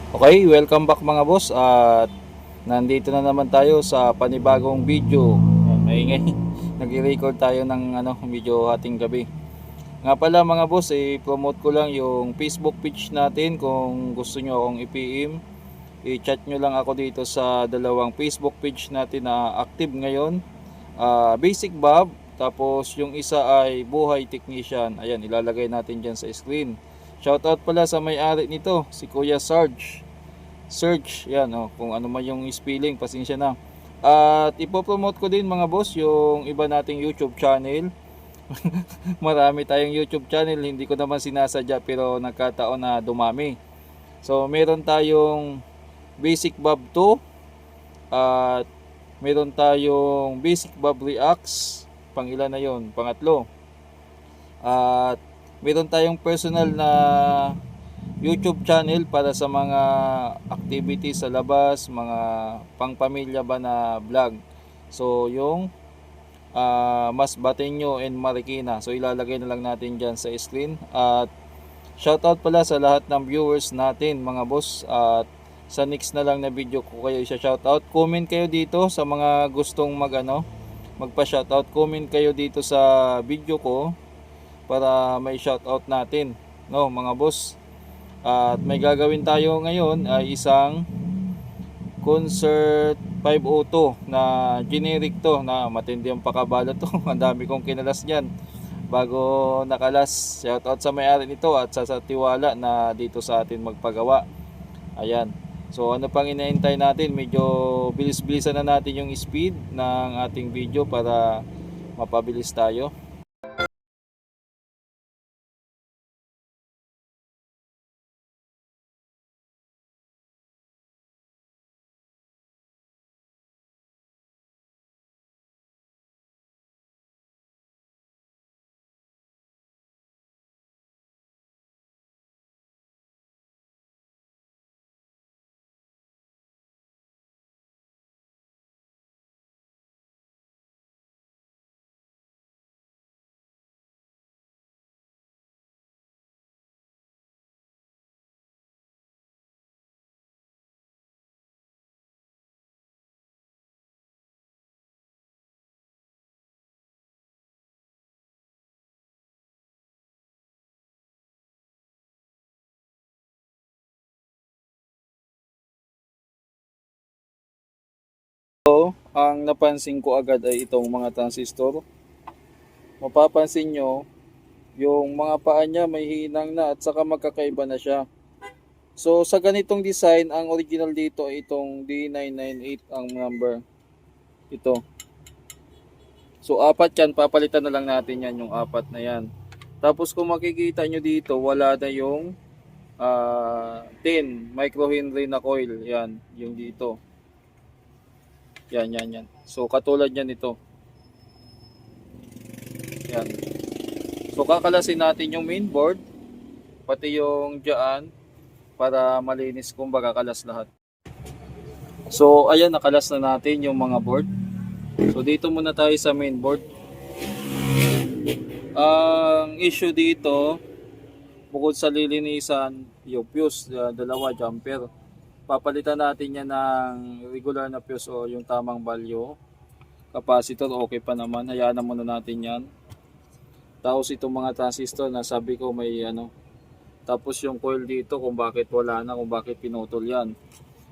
Okay, welcome back mga boss at nandito na naman tayo sa panibagong video. Ayan, maingay. Nagre-record tayo ng medyo hating gabi. Nga pala mga boss, i-promote ko lang yung Facebook page natin. Kung gusto nyo akong i-PM, i-chat nyo lang ako dito sa dalawang Facebook page natin na active ngayon. Basic Bob, tapos yung isa ay Buhay Technician. Ayan, ilalagay natin dyan sa screen. Shoutout pala sa may-ari nito, si Kuya Sarge. Search, yan kung ano man yung spelling, pasensya na. At ipopromote ko din mga boss yung iba nating YouTube channel. Marami tayong YouTube channel, hindi ko naman sinasadya pero nagkataon na dumami. So meron tayong Basic Bob 2 at meron tayong Basic Bob Reacts, pang ilan na yon, pangatlo. At meron tayong personal na YouTube channel para sa mga activities sa labas, mga pangpamilya ba na vlog. So yung Mas Bateño and Marikina. So ilalagay na lang natin dyan sa screen. At shoutout pala sa lahat ng viewers natin mga boss. At sa next na lang na video ko kayo isa-shoutout. Comment kayo dito sa mga gustong magpa-shoutout. Comment kayo dito sa video ko para may shoutout natin, no mga boss. At may gagawin tayo ngayon ay isang concert 502 na generic to, na matindi ang pakabala to. Ang dami kong kinalas niyan bago nakalas. Shoutout sa may-ari nito at sa tiwala na dito sa atin magpagawa. Ayan. So ano pang inaantay natin? Medyo bilis-bilisan na natin yung speed ng ating video para mapabilis tayo. So, ang napansin ko agad ay itong mga transistor. Mapapansin nyo, yung mga paa niya may hinang na at saka magkakaiba na siya. So sa ganitong design, ang original dito ay itong D998 ang number. Ito. So apat yan, papalitan na lang natin yan, yung apat na yan. Tapos kung makikita nyo dito, wala na yung 10 microhenry na coil. Yan, yung dito. Yan. So katulad yan ito. Yan. So kakalasin natin yung mainboard, pati yung dyan, para malinis kung baga kalas lahat. So ayan, nakalas na natin yung mga board. So dito muna tayo sa mainboard. Ang issue dito, bukod sa lilinisan, yung fuse, dalawa jumper. Papalitan natin yan ng regular na fuse o yung tamang value. Capacitor okay pa naman, hayaan na muna natin yan. Tapos itong mga transistor na sabi ko may tapos yung coil dito kung bakit wala na, kung bakit pinutol yan.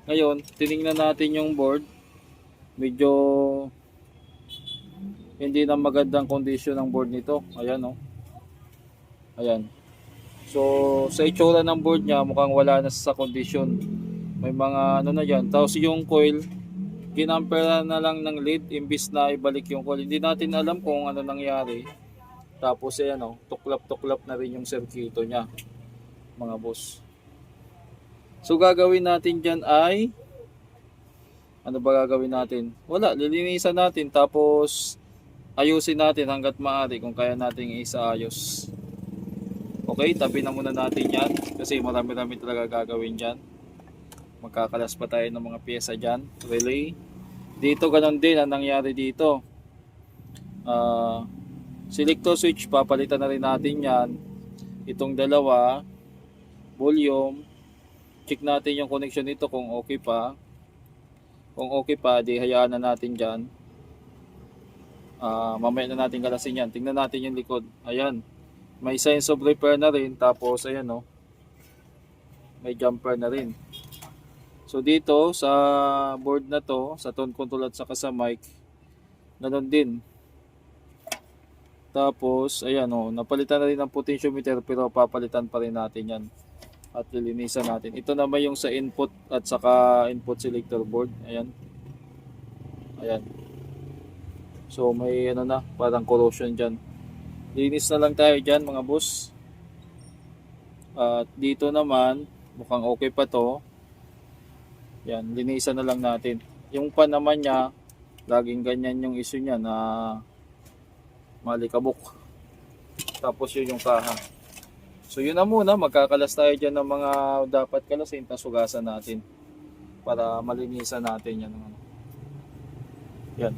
Ngayon, tiningnan natin yung board. Medyo hindi na magandang condition ng board nito. Ayan Ayan. So, sa itsura ng board niya, mukhang wala na sa condition. May mga na yan. Tapos yung coil, ginampera na lang ng lead imbis na ibalik yung coil. Hindi natin alam kung ano nangyari. Tapos tuklap-tuklap na rin yung circuito niya, mga boss. So gagawin natin dyan ay ano ba gagawin natin? Wala, lilinisan natin tapos ayusin natin hanggat maaari kung kaya nating isaayos. Okay, tabi na muna natin yan kasi marami-rami talaga gagawin dyan. Magkakalas pa tayo ng mga pyesa dyan. Relay. Dito ganun din ang nangyari dito. Selector switch, papalitan na rin natin yan. Itong dalawa, volume, check natin yung connection nito kung okay pa. Kung okay pa, di hayaan na natin dyan. Mamaya na natin kalasin yan. Tingnan natin yung likod. Ayan. May sense of repair na rin. Tapos ayan oh, may jumper na rin. So dito sa board na to, sa tone control at saka sa mic, ganun din. Tapos ayan oh, napalitan na rin ang potentiometer pero papalitan pa rin natin yan. At lilinisan natin. Ito naman yung sa input at saka input selector board. Ayan. Ayan. So may ano na, parang corrosion dyan. Linis na lang tayo dyan mga boss. At dito naman, mukhang okay pa to. Yan, linisan na lang natin. Yung pan naman niya, laging ganyan yung issue niya na malikabok. Tapos yun yung kaha. So yun na muna, magkakalas tayo dyan ng mga dapat kalasin, tapos hugasan natin para malinisan natin yan. Yan.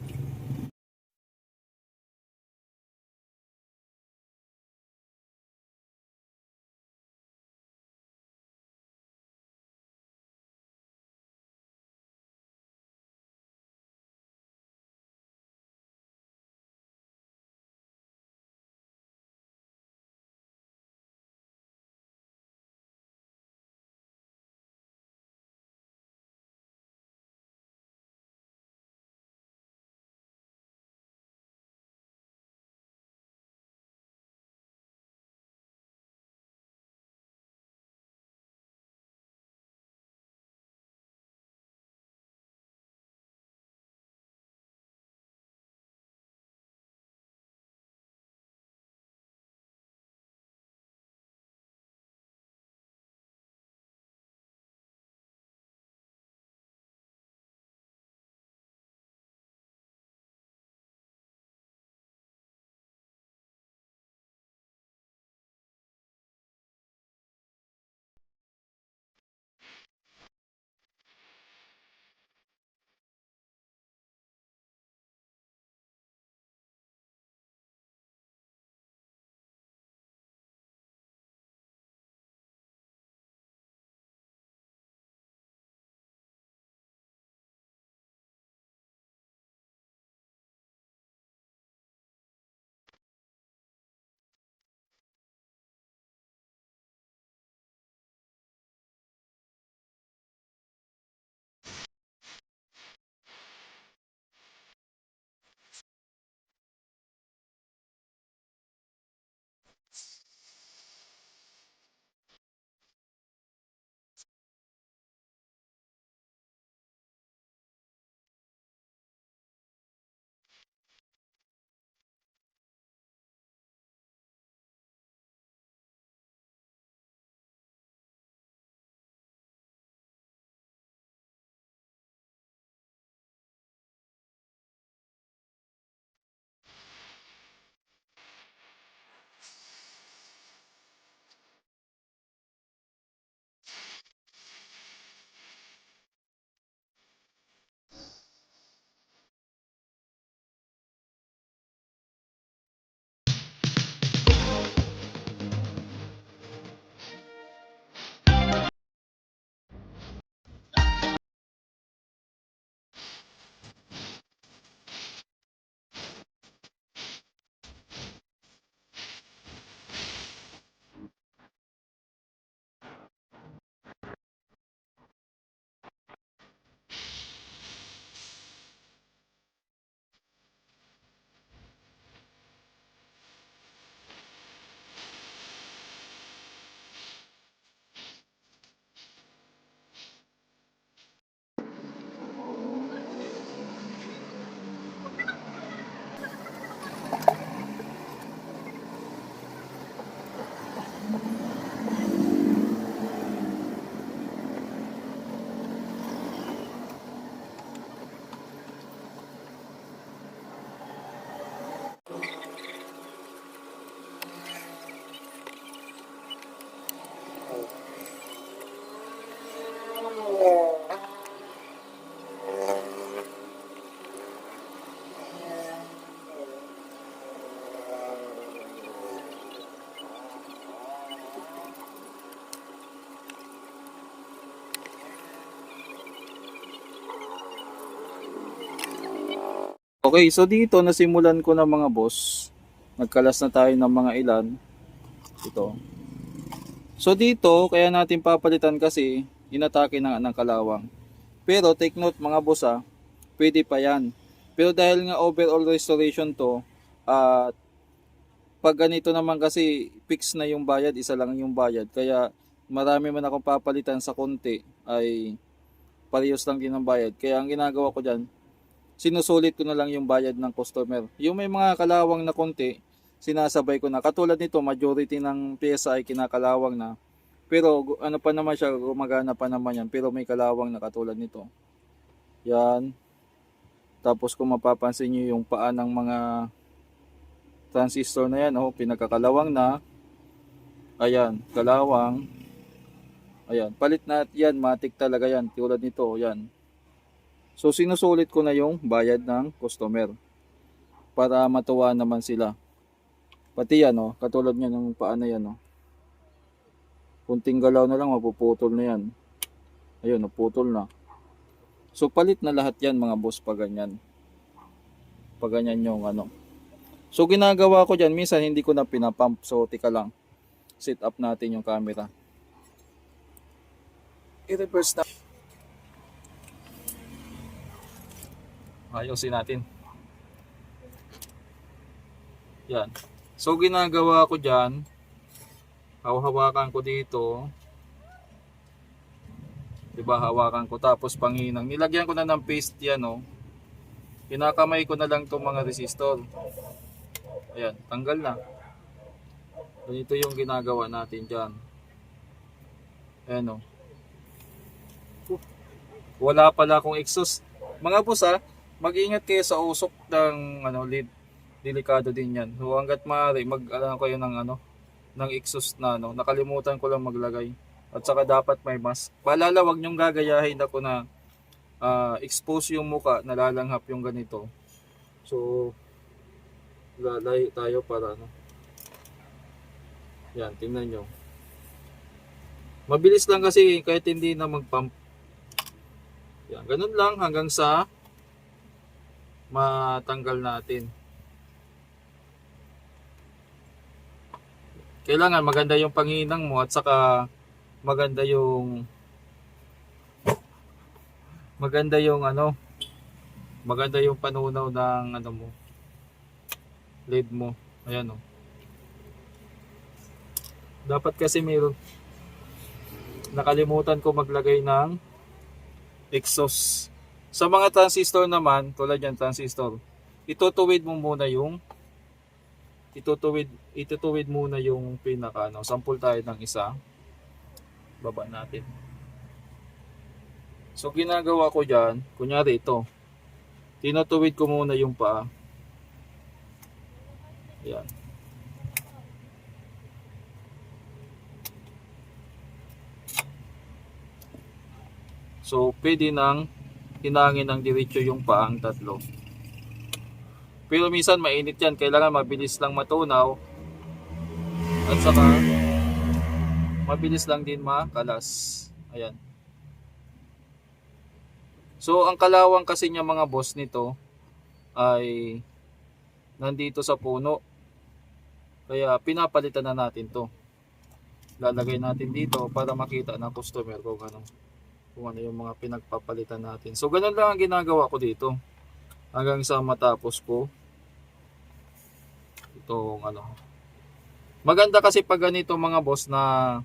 Okay, so dito nasimulan ko na mga boss. Nagkalas na tayo ng mga ilan. Ito. So dito, kaya natin papalitan kasi inatake na ng kalawang. Pero take note mga boss pwede pa yan. Pero dahil nga overall restoration to, at pag ganito naman kasi fix na yung bayad, isa lang yung bayad. Kaya marami man akong papalitan sa konti ay parehas lang din ang bayad. Kaya ang ginagawa ko dyan, sinusulit ko na lang yung bayad ng customer. Yung may mga kalawang na konti, sinasabay ko na. Katulad nito, majority ng pyesa ay kinakalawang na. Pero ano pa naman siya, gumagana pa naman yan. Pero may kalawang na katulad nito. Yan. Tapos kung mapapansin nyo yung paa ng mga transistor na yan, pinagkakalawang na. Ayan, kalawang. Ayan, palit na yan, matik talaga yan. Tulad nito, yan. So sinusulit ko na yung bayad ng customer para matuwa naman sila. Pati yan, katulad niyan ng paa na yan. Kunting galaw na lang, mapuputol na yan. Ayun, naputol na. So palit na lahat yan mga boss pag ganyan. Pag ganyan yung So ginagawa ko dyan, minsan hindi ko na pinapump. So tika lang, set up natin yung camera. I-reverse na. Ayusin natin. Yan. So ginagawa ko dyan, hawakan ko dito. Diba, hawakan ko tapos panginang. Nilagyan ko na ng paste yan, Kinakamay ko na lang itong mga resistor. Ayan, tanggal na. Ganito yung ginagawa natin dyan. Ayan, Wala pala akong exhaust. Mga boss, mag-ingat kayo sa usok ng lead. Delikado din yan. So hangga't maaari, kayo ng exhaust na nakalimutan ko lang maglagay. At saka dapat may mask. Paalala, wag nyong gagayahin ako na expose yung muka, nalalanghap yung ganito. So lalayo tayo para Yan, tingnan nyo. Mabilis lang kasi kahit hindi na mag-pump. Yan, ganun lang hanggang sa matanggal natin. Kailangan maganda yung panghinang mo at saka maganda yung maganda yung panunaw ng mo, LED mo. Ayan Dapat kasi mayroon, nakalimutan ko maglagay ng exhaust. Sa mga transistor naman, tulad yan transistor, itutuwid muna yung pinaka sample tayo ng isa. Baba natin. So ginagawa ko diyan, kunyari ito. Tinutuwid ko muna yung paa. Yan. So, pwede nang hinangin ng diretso yung paang tatlo. Pero minsan mainit yan. Kailangan mabilis lang matunaw. At saka, mabilis lang din makalas. Ayan. So, ang kalawang kasi niya mga boss nito ay nandito sa puno. Kaya pinapalitan na natin to. Lalagay natin dito para makita ng customer kung ano yung mga pinagpapalitan natin. So ganun lang ang ginagawa ko dito hanggang sa matapos ko itong Maganda kasi pag ganito mga boss na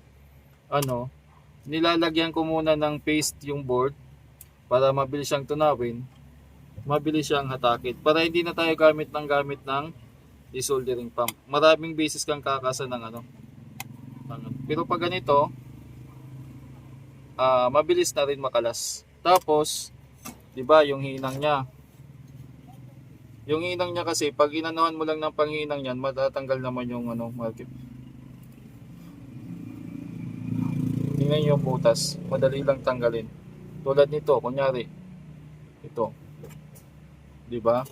nilalagyan ko muna ng paste yung board para mabilis siyang tunawin, mabilis siyang hatakit, para hindi na tayo gamit ng desoldering pump. Maraming beses kang kakasa ng pero pag ganito mabilis na rin makalas. Tapos, 'di ba, yung hinang niya. Yung hinang niya kasi pag inanuhan mo lang ng panghinang niyan, matatanggal naman yung market. Tingnan yung butas, madali lang tanggalin. Tulad nito, kunyari ito. 'Di ba?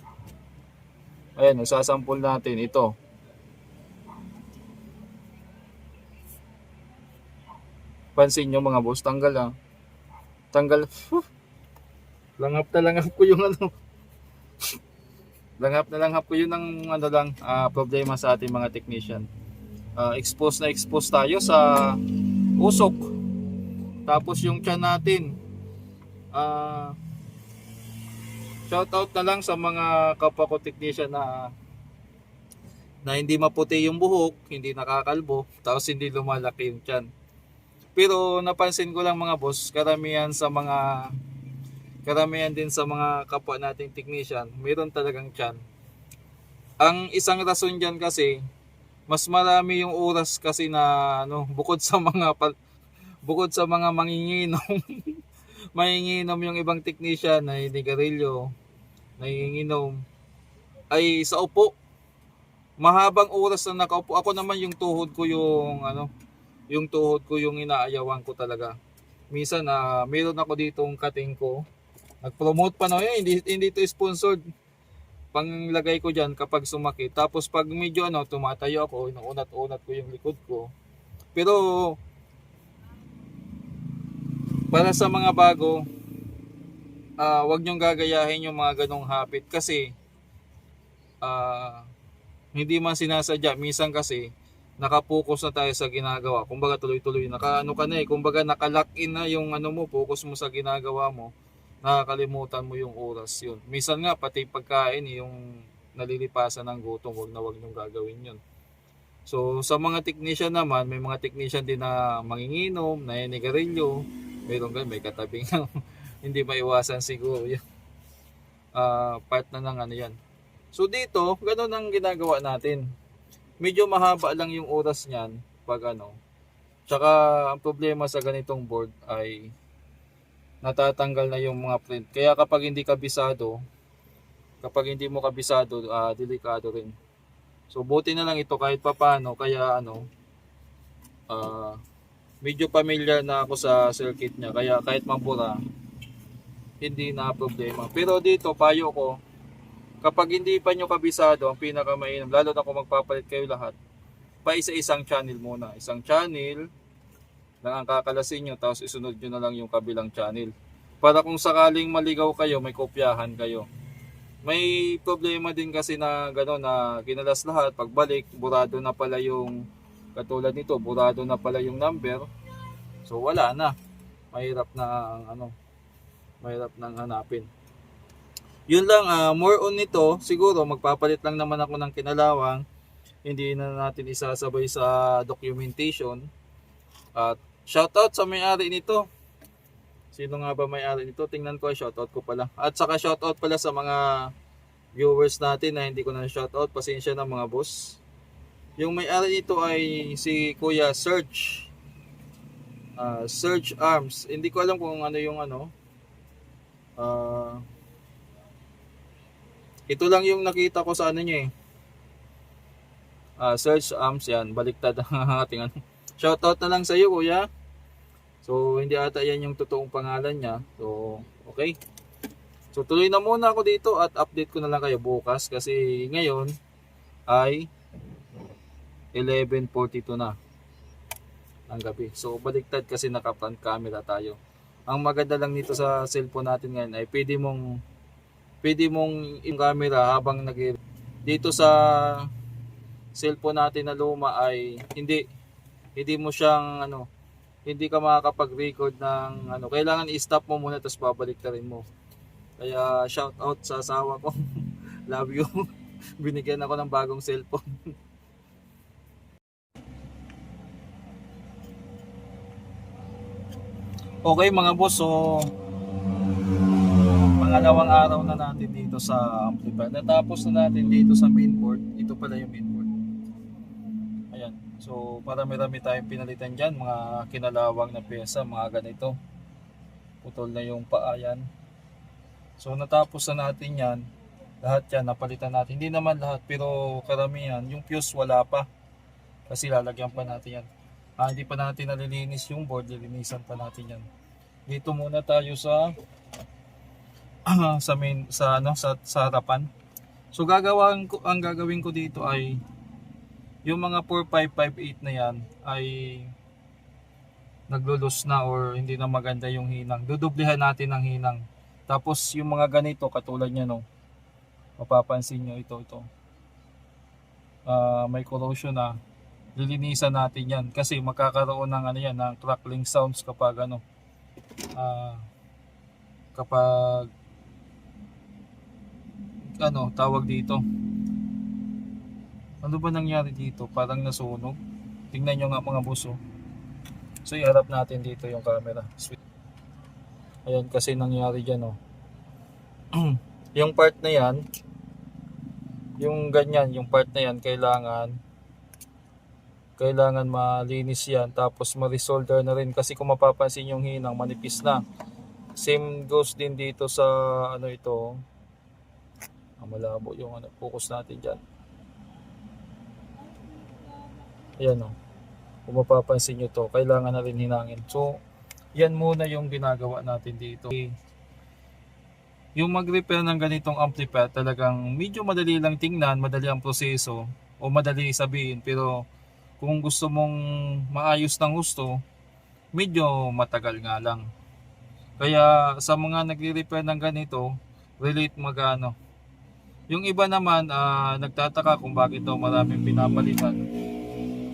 Ayan, sasampol natin ito. Pansin nyo mga boss, tanggal Tanggal. Langap ko yung Langhap ko yun ng ano lang, problema sa ating mga technician. Expose tayo sa usok. Tapos yung tiyan natin, shout out na lang sa mga kapwa ko technician na hindi maputi yung buhok, hindi nakakalbo, tapos hindi lumalaki yung tiyan. Pero napansin ko lang mga boss, karamihan din sa mga kapwa nating technician, mayroon talagang tiyan. Ang isang rason diyan kasi, mas marami yung oras kasi na ano, bukod sa mga manginginom, manginginom yung ibang technician na hinigarilyo, nanginginom, ay sa upo. Mahabang oras na nakaupo. Ako naman yung tuhod ko yung inaayawan ko talaga. Minsan meron ako ditong kating ko. Nag-promote pa na yun, hindi to sponsored. Panglagay ko diyan kapag sumakit. Tapos pag medyo tumatayo ako, inuunat-unat ko yung likod ko. Pero para sa mga bago, wag niyong gagayahin yung mga ganong habit kasi hindi man sinasadya. Minsan kasi nakapokus na tayo sa ginagawa. Kumbaga tuloy-tuloy kumbaga nakalock in na yung focus mo sa ginagawa mo. Nakakalimutan mo yung oras yun. Minsan nga pati pagkain yung nalilipasan ng gutom, wag niyong gagawin yun. So sa mga technician naman, may mga technician din na manginginom, na ninigarilyo, may katabing hindi maiwasan siguro yan. Part na ng yan. So dito, ganun ang ginagawa natin. Medyo mahaba lang yung oras niyan pag Tsaka ang problema sa ganitong board ay natatanggal na yung mga print. Kaya kapag hindi mo kabisado, delikado rin. So buti na lang ito kahit papaano, kaya medyo familiar na ako sa circuit niya. Kaya kahit mabura, hindi na problema. Pero dito, payo ko, kapag hindi pa nyo kabisado, ang pinakamainam, lalo na kung magpapalit kayo lahat, isa-isang channel muna. Isang channel lang ang kakalasin nyo, tapos isunod nyo na lang yung kabilang channel. Para kung sakaling maligaw kayo, may kopyahan kayo. May problema din kasi na gano'n na kinalas lahat, pagbalik, burado na pala yung, katulad nito, burado na pala yung number. So wala na. Mahirap nang hanapin. Yun lang, more on nito, siguro magpapalit lang naman ako ng kinalawang. Hindi na natin isasabay sa documentation. At shoutout sa may-ari nito. Sino nga ba may-ari nito? Tingnan ko, shoutout ko pala. At saka shoutout pala sa mga viewers natin na hindi ko na shoutout. Pasensya na mga boss. Yung may-ari nito ay si Kuya Search. Search Arms. Hindi ko alam kung ano yung ito lang yung nakita ko sa niya Search Arms yan. Baliktad ang ating Shoutout na lang sa iyo, kuya. So hindi ata yan yung totoong pangalan niya. So okay. So tuloy na muna ako dito at update ko na lang kayo bukas kasi ngayon ay 11:42 na ng gabi. So baliktad kasi naka-front camera tayo. Ang maganda lang nito sa cellphone natin ngayon ay pwede mong yung camera habang dito sa cellphone natin na luma ay hindi mo siyang hindi ka makakapag-record ng kailangan i-stop mo muna tapos babalik ka rin mo. Kaya shout out sa asawa ko. Love you. Binigyan ako ng bagong cellphone. Okay mga boss, so pangalawang araw na natin dito sa amplifier. Natapos na natin dito sa mainboard. Ito pala yung mainboard. Ayan. So marami-rami tayong pinalitan dyan. Mga kinalawang na pyesa, mga ganito. Putol na yung paa yan. So natapos na natin yan. Lahat yan napalitan natin. Hindi naman lahat pero karamihan. Yung fuse wala pa. Kasi lalagyan pa natin yan. Hindi pa natin nalilinis yung board. Lilinisan pa natin yan. Dito muna tayo sa sa harapan. So ang gagawin ko dito ay yung mga 4558 na yan ay naglulus na or hindi na maganda yung hinang. Dudublihan natin ng hinang. Tapos yung mga ganito katulad niya Mapapansin nyo ito. May corrosion na. Lilinisan natin yan kasi magkakaroon ng ano yan, ng crackling sounds kapag ano, kapag ano tawag dito. Ano ba nangyari dito? Parang nasunog. Tingnan nyo nga mga boss, oh. So iharap natin dito yung camera. Ayan kasi nangyari dyan, oh. Yung part na yan, yung ganyan, yung part na yan, kailangan malinis yan. Tapos ma-resolder na rin kasi kung mapapansin yung hinang, manipis na. Same goes din dito sa ano ito. Malabo yung ano, focus natin dyan. Ayan, oh. Kung mapapansin nyo to, kailangan na rin hinangin. So, yan muna yung ginagawa natin dito. Yung mag-repair ng ganitong amplifier, talagang medyo madali lang tingnan, madali ang proseso, o madali sabihin. Pero kung gusto mong maayos ng gusto, medyo matagal nga lang. Kaya sa mga nagre-repair ng ganito, relate magano. Yung iba naman, nagtataka kung bakit daw maraming pinapalitan.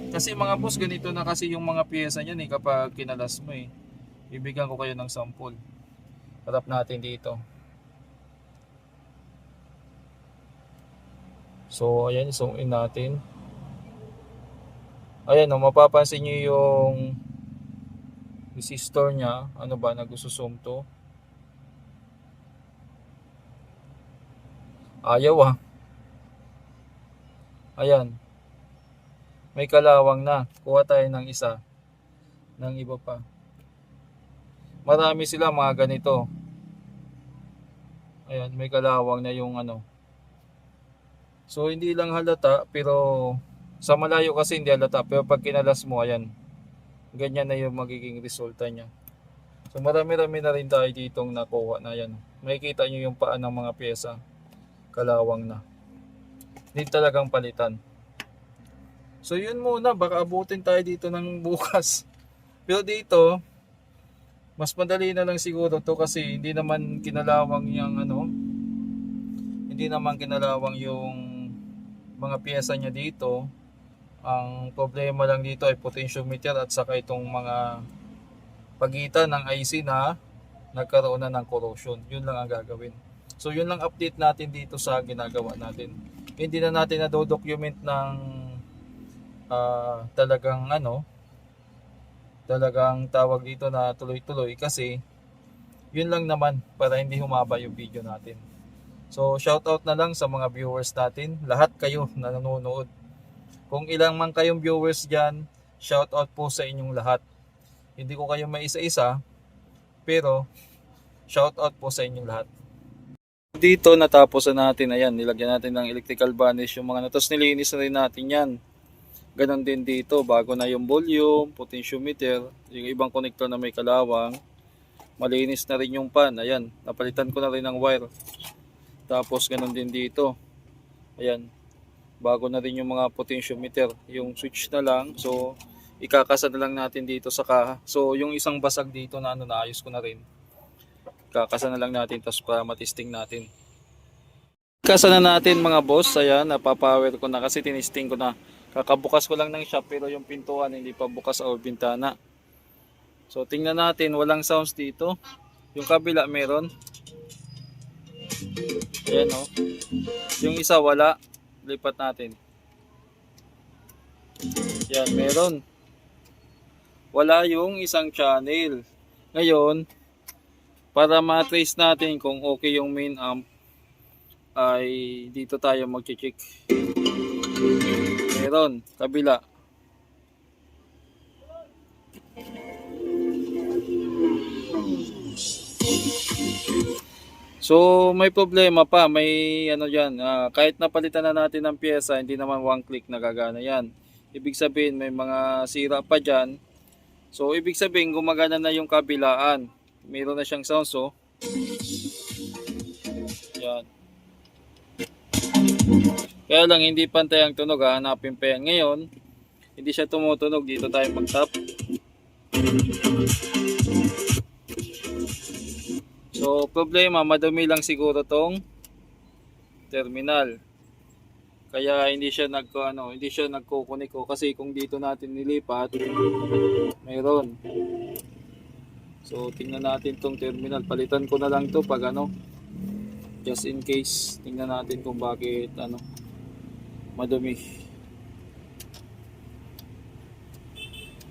Kasi mga boss, ganito na kasi yung mga piyesa niyan kapag kinalas mo eh. Bibigyan ko kayo ng sample. Harap natin dito. So ayan, zoom in natin. Ayan, mapapansin nyo yung resistor nya. Ano ba, nagsuzoom to? Ayaw Ayan. May kalawang na. Kuha tayo ng isa. Ng iba pa. Marami sila mga ganito. Ayan, may kalawang na yung ano. So hindi lang halata, pero sa malayo kasi hindi halata. Pero pag kinalas mo, ayan. Ganyan na yung magiging resulta niya. So marami-rami na rin tayo ditong nakuha na yan. Makikita nyo yung paan ng mga pyesa. Kalawang na. Hindi talagang palitan. So yun muna, baka abutin tayo dito ng bukas. Pero dito, mas madali na lang siguro to kasi hindi naman kinalawang yung ano, hindi naman kinalawang yung mga piyesa niya dito. Ang problema lang dito ay potentiometer at saka itong mga pagitan ng IC na nagkaroon na ng corrosion. Yun lang ang gagawin. So yun lang update natin dito sa ginagawa natin. Hindi na natin na-document ng talagang tawag dito na tuloy-tuloy kasi yun lang naman para hindi humaba yung video natin. So shoutout na lang sa mga viewers natin, lahat kayo na nanonood. Kung ilang man kayong viewers dyan, shoutout po sa inyong lahat. Hindi ko kayo maisa-isa, pero shoutout po sa inyong lahat. Dito natapos na natin, ayan, nilagyan natin ng electrical varnish yung mga natos, nilinis na rin natin yan. Ganon din dito, bago na yung volume, potentiometer, yung ibang connector na may kalawang, malinis na rin yung pan, ayan, napalitan ko na rin ng wire. Tapos ganon din dito, ayan, bago na rin yung mga potentiometer, yung switch na lang, so ikakasa na lang natin dito sa kaha. So yung isang basag dito na naayos ko na rin, kakasa na lang natin tapos para matesting natin. Kasa na natin mga boss, ayan, napapower ko na kasi tinesting ko na. Kakabukas ko lang ng shop pero yung pintuan hindi pa bukas o bintana. So tingnan natin, walang sounds dito. Yung kabila meron. Ayan o. Yung isa wala. Lipat natin. Yan, meron. Wala yung isang channel. Ngayon, para ma-trace natin kung okay yung main amp, ay dito tayo mag-check. Meron, kabila. So may problema pa, may ano dyan, kahit napalitan na natin ng pyesa, hindi naman one click nagagana yan. Ibig sabihin may mga sira pa dyan. So ibig sabihin gumagana na yung kabilaan. Meron na siyang sounds, oh. Yan. Kaya lang hindi pantay ang tunog, hanapin pa yan. Ngayon, hindi siya tumutunog. Dito tayo mag-tap. So, problema, madumi lang siguro tong terminal. Kaya hindi siya nagko-connect ko kasi kung dito natin nilipat, mayroon. So tingnan natin tong terminal. Palitan ko na lang to pag just in case. Tingnan natin kung bakit madumi.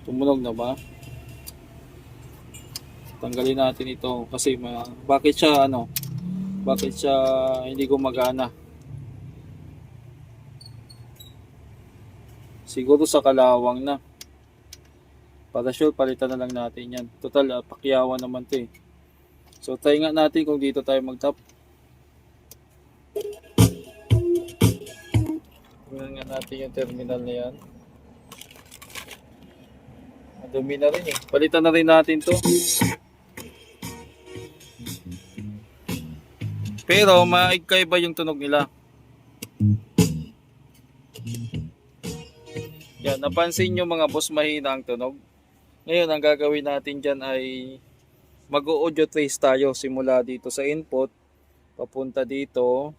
Tumunog na ba? Tanggalin natin ito kasi bakit siya hindi gumagana? Siguro sa kalawang na. Para sure, palitan na lang natin yan. Total, pakyawan naman to eh. So, try nga natin kung dito tayo mag-tap. Tingnan nga natin yung terminal na yan. Madumi na rin eh. Palitan na rin natin to. Pero, maigkay ba yung tunog nila? Yan, napansin nyo mga boss, mahina ang tunog. Ngayon, ang gagawin natin dyan ay mag-audio trace tayo simula dito sa input, papunta dito,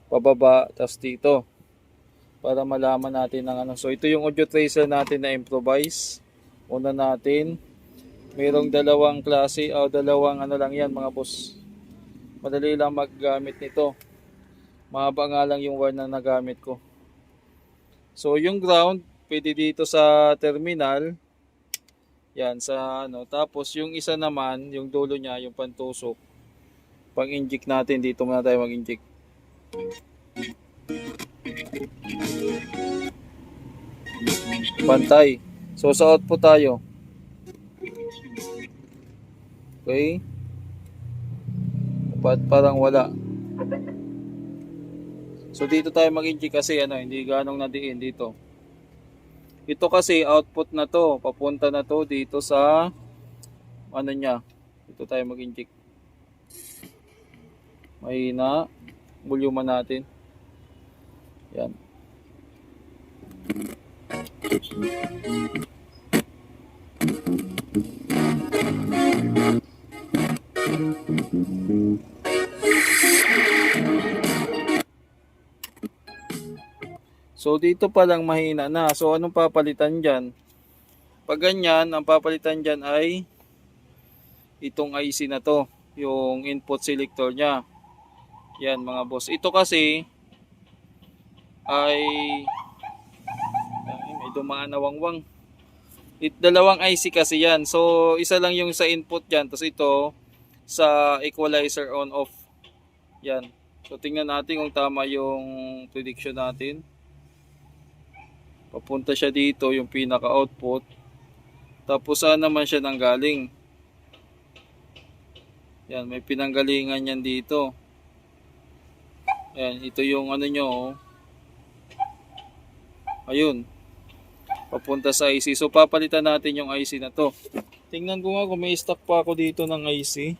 pababa, tapos dito. Para malaman natin ang So, ito yung audio tracer natin na improvise. Una natin, mayroong dalawang klase, dalawang lang yan mga boss. Madali lang maggamit nito. Mahaba nga lang yung wire na nagamit ko. So, yung ground, pwede dito sa terminal. Yan, tapos, yung isa naman, yung dulo niya, yung pantusok. Pang-inject natin, dito muna tayo mag-inject. Pantay. So, sa output tayo. Okay. Parang wala. So dito tayo mag-inject kasi hindi ganong nadiin dito. Ito kasi output na to, papunta na to dito sa niya. Dito tayo mag-inject. Mahina. Volume natin. Yan. So dito pa lang mahina na. So anong papalitan dyan? Pag ganyan, ang papalitan dyan ay itong IC na to. Yung input selector nya. Yan mga boss. Ito kasi ay may dumaan na wangwang. Dalawang IC kasi yan. So isa lang yung sa input dyan. Tapos ito sa equalizer on off. Yan. So tingnan natin kung tama yung prediction natin. Papunta siya dito yung pinaka-output. Tapos saan naman siya nanggaling? Yan, may pinanggalingan yan dito. Yan, ito yung nyo. Ayun. Papunta sa IC. So papalitan natin yung IC na to. Tingnan ko nga kung may stock pa ako dito ng IC.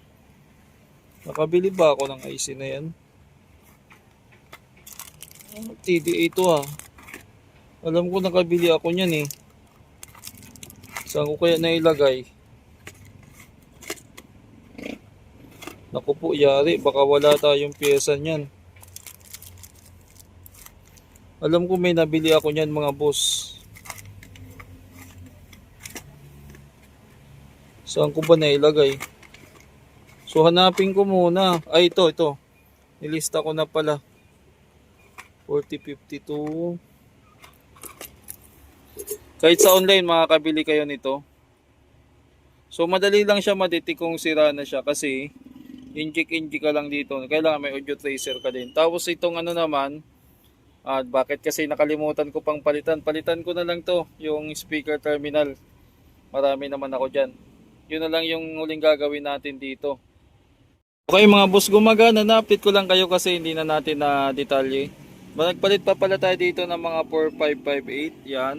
Nakabili ba ako ng IC na yan? TDA ito Alam ko nakabili ako niyan eh. Saan ko kaya nailagay? Naku po, yari. Baka wala tayong pyesa niyan. Alam ko may nabili ako niyan mga boss. Saan ko ba nailagay? So hanapin ko muna. Ay ito. Nilista ko na pala. 4052. Kahit sa online makakabili kayo nito. So madali lang siya madetect kung sira na siya kasi inject ka lang dito. Kailangan may audio tracer ka din. Tapos itong naman, bakit kasi nakalimutan ko pang palitan. Palitan ko na lang to, yung speaker terminal. Marami naman ako dyan. Yun na lang yung huling gagawin natin dito. Okay mga boss, gumagana. Na-update ko lang kayo kasi hindi na natin na detalye. Nagpalit pa pala tayo dito ng mga 4558. Yan.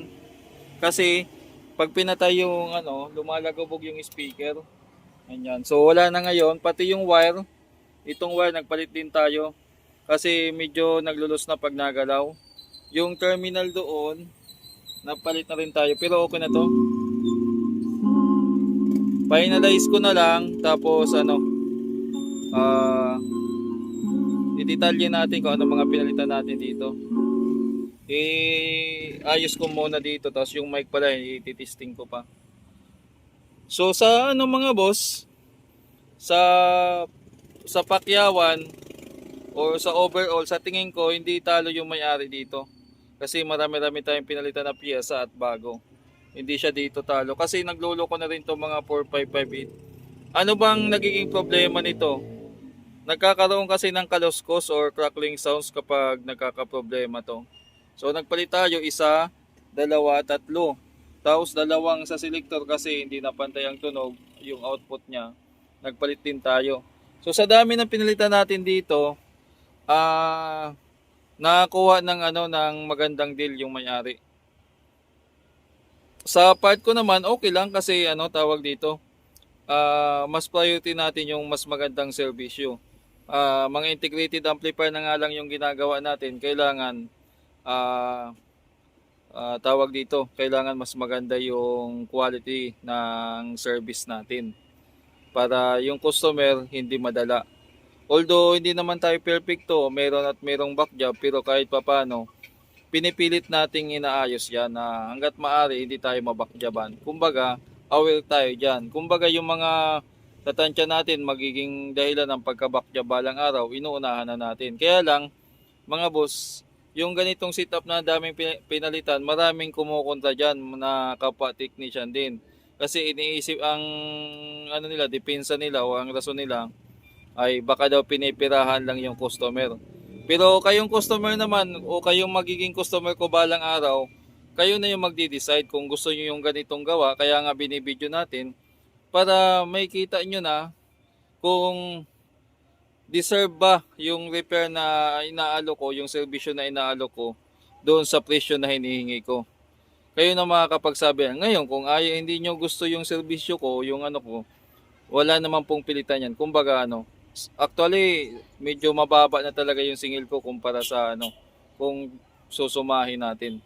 Kasi pag pinatay yung lumalagabog yung speaker. Ganyan. So wala na ngayon, pati yung wire, itong wire nagpalit din tayo kasi medyo naglulos na pag nagalaw. Yung terminal doon, napalit na rin tayo pero okay na to. Finalize ko na lang tapos Ititalye natin kung ano mga pinalitan natin dito. Ayos ko muna dito, tapos yung mic pala, ititesting ko pa. So sa ano mga boss, sa pakyawan or sa overall, sa tingin ko hindi talo yung may-ari dito. Kasi marami-rami tayong pinalitan na piyesa at bago. Hindi siya dito talo kasi nagloloko na rin to mga 4558. Ano bang nagiging problema nito? Nagkakaroon kasi ng kaluskos or crackling sounds kapag nagkakaproblema to. So nagpalit tayo isa, dalawa, tatlo. Tapos dalawang sa selector kasi hindi na pantay ang tunog, yung output niya. Nagpalit din tayo. So sa dami ng pinalitan natin dito, nakakuha ng ng magandang deal yung may-ari. Sa part ko naman okay lang kasi tawag dito, mas priority natin yung mas magandang serbisyo. Mga integrated amplifier na nga lang yung ginagawa natin, kailangan tawag dito, kailangan mas maganda yung quality ng service natin para yung customer hindi madala. Although hindi naman tayo perfecto, meron at merong back job, pero kahit papano pinipilit nating inaayos yan na hanggat maaari hindi tayo mabakjaban. Kumbaga, aware tayo dyan. Kumbaga yung mga tatansya natin magiging dahilan ng pagkabakjab balang araw, inuunahan na natin. Kaya lang, mga boss, yung ganitong setup na daming pinalitan, maraming kumukontra dyan na kapwa technician din. Kasi iniisip ang nila, depensa nila o ang rason nila ay baka daw pinipirahan lang yung customer. Pero kayong customer naman o kayong magiging customer ko balang araw, kayo na yung magdi-decide kung gusto niyo yung ganitong gawa. Kaya nga binibideo natin para may kita nyo na kung deserve ba yung repair na inaalo ko, yung servisyo na inaalo ko doon sa presyo na hinihingi ko. Kayo na makakapagsabi. Ngayon, kung hindi nyo gusto yung servisyo ko, yung ko, wala naman pong pilitan yan. Kumbaga actually, medyo mababa na talaga yung singil ko kumpara sa kung susumahin natin.